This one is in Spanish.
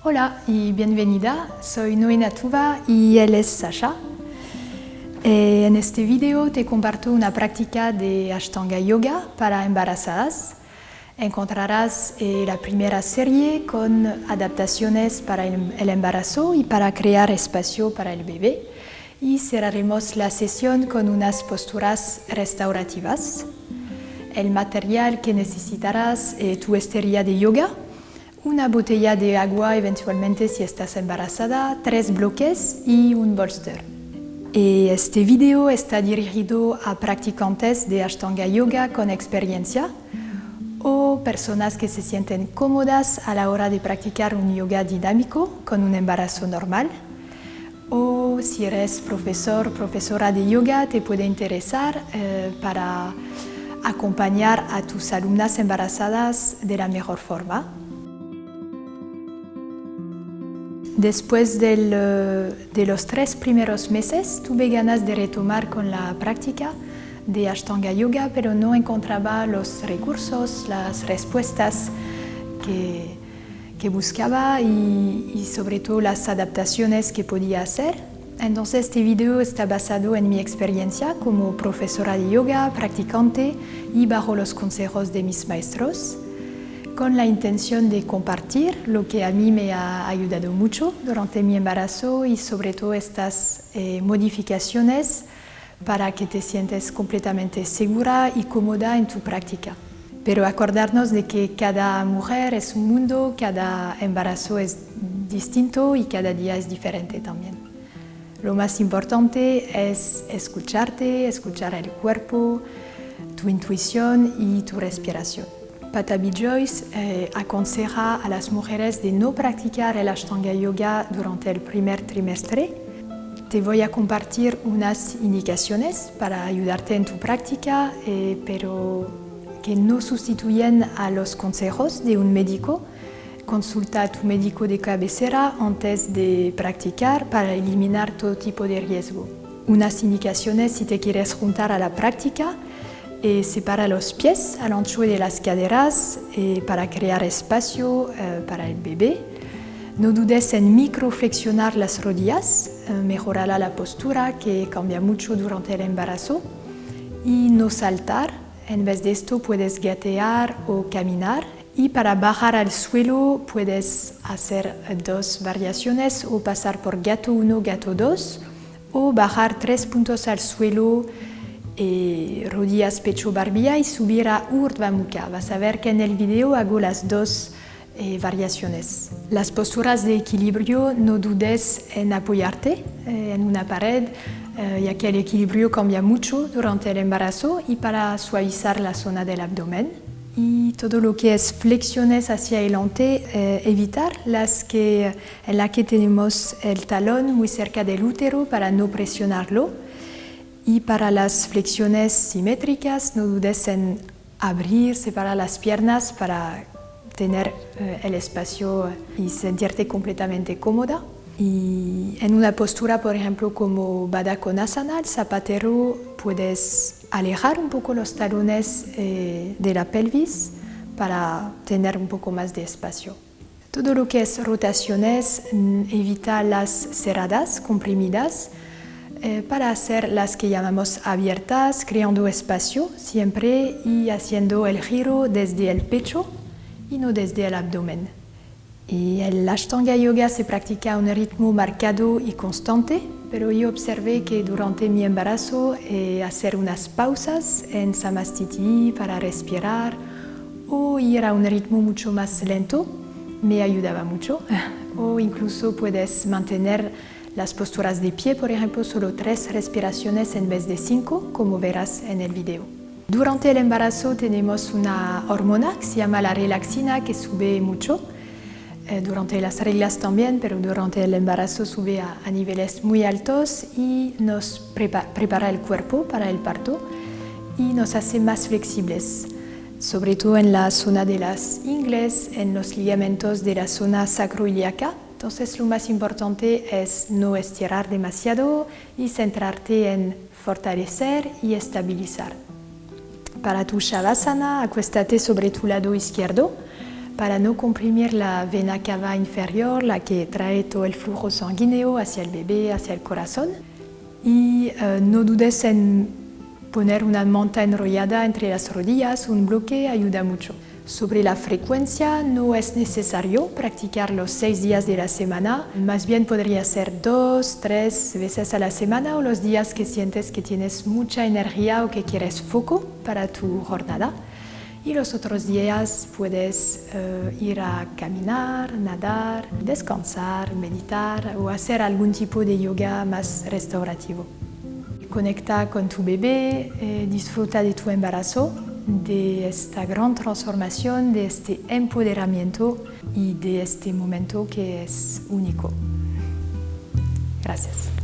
Hola y bienvenida, soy Noena Tuva y él es Sasha. En este video te comparto una práctica de Ashtanga Yoga para embarazadas. Encontrarás la primera serie con adaptaciones para el embarazo y para crear espacio para el bebé. Y cerraremos la sesión con unas posturas restaurativas. El material que necesitarás es tu esterilla de yoga, una botella de agua eventualmente si estás embarazada, 3 bloques y un bolster. Este video está dirigido a practicantes de Ashtanga Yoga con experiencia o personas que se sienten cómodas a la hora de practicar un yoga dinámico con un embarazo normal. O si eres profesora de yoga, te puede interesar para acompañar a tus alumnas embarazadas de la mejor forma. Después de los 3 primeros meses, tuve ganas de retomar con la práctica de Ashtanga Yoga, pero no encontraba los recursos, las respuestas que buscaba y sobre todo las adaptaciones que podía hacer. Entonces este video está basado en mi experiencia como profesora de yoga, practicante y bajo los consejos de mis maestros, con la intención de compartir lo que a mí me ha ayudado mucho durante mi embarazo y sobre todo estas modificaciones para que te sientes completamente segura y cómoda en tu práctica. Pero acordarnos de que cada mujer es un mundo, cada embarazo es distinto y cada día es diferente también. Lo más importante es escucharte, escuchar el cuerpo, tu intuición y tu respiración. Pattabhi Jois aconseja a las mujeres de no practicar el Ashtanga Yoga durante el primer trimestre. Te voy a compartir unas indicaciones para ayudarte en tu práctica, pero que no sustituyen a los consejos de un médico. Consulta a tu médico de cabecera antes de practicar para eliminar todo tipo de riesgo. Unas indicaciones si te quieres juntar a la práctica. Separa los pies al ancho de las caderas para crear espacio para el bebé. No dudes en microflexionar las rodillas, mejorará la postura que cambia mucho durante el embarazo. Y no saltar, en vez de esto puedes gatear o caminar. Y para bajar al suelo puedes hacer 2 variaciones o pasar por gato 1, gato 2 o bajar 3 puntos al suelo. Rodillas, pecho, barbilla y subir a Urdhva Mukha. Vas a ver que en el video hago las 2 variaciones. Las posturas de equilibrio, no dudes en apoyarte en una pared, ya que el equilibrio cambia mucho durante el embarazo y para suavizar la zona del abdomen. Y todo lo que es flexiones hacia adelante, evitar en las que tenemos el talón muy cerca del útero para no presionarlo. Y para las flexiones simétricas, no dudes en abrir, separar las piernas para tener el espacio y sentirte completamente cómoda. Y en una postura, por ejemplo, como Baddha Konasana, el zapatero, puedes alejar un poco los talones de la pelvis para tener un poco más de espacio. Todo lo que es rotaciones, evita las cerradas, comprimidas, para hacer las que llamamos abiertas, creando espacio siempre y haciendo el giro desde el pecho y no desde el abdomen. Y el Ashtanga Yoga se practica a un ritmo marcado y constante, pero yo observé que durante mi embarazo hacer unas pausas en Samastiti para respirar o ir a un ritmo mucho más lento me ayudaba mucho. O incluso puedes mantener las posturas de pie, por ejemplo, solo 3 respiraciones en vez de 5, como verás en el video. Durante el embarazo tenemos una hormona que se llama la relaxina, que sube mucho. Durante las reglas también, pero durante el embarazo sube a niveles muy altos y nos prepara el cuerpo para el parto y nos hace más flexibles, sobre todo en la zona de las ingles, en los ligamentos de la zona sacroiliaca. Entonces lo más importante es no estirar demasiado y centrarte en fortalecer y estabilizar. Para tu Shavasana, acuéstate sobre tu lado izquierdo, para no comprimir la vena cava inferior, la que trae todo el flujo sanguíneo hacia el bebé, hacia el corazón. Y no dudes en poner una manta enrollada entre las rodillas, un bloque ayuda mucho. Sobre la frecuencia, no es necesario practicar los 6 días de la semana, más bien podría ser 2, 3 veces a la semana o los días que sientes que tienes mucha energía o que quieres foco para tu jornada. Y los otros días puedes ir a caminar, nadar, descansar, meditar o hacer algún tipo de yoga más restaurativo. Conecta con tu bebé, disfruta de tu embarazo, de esta gran transformación, de este empoderamiento y de este momento que es único. Gracias.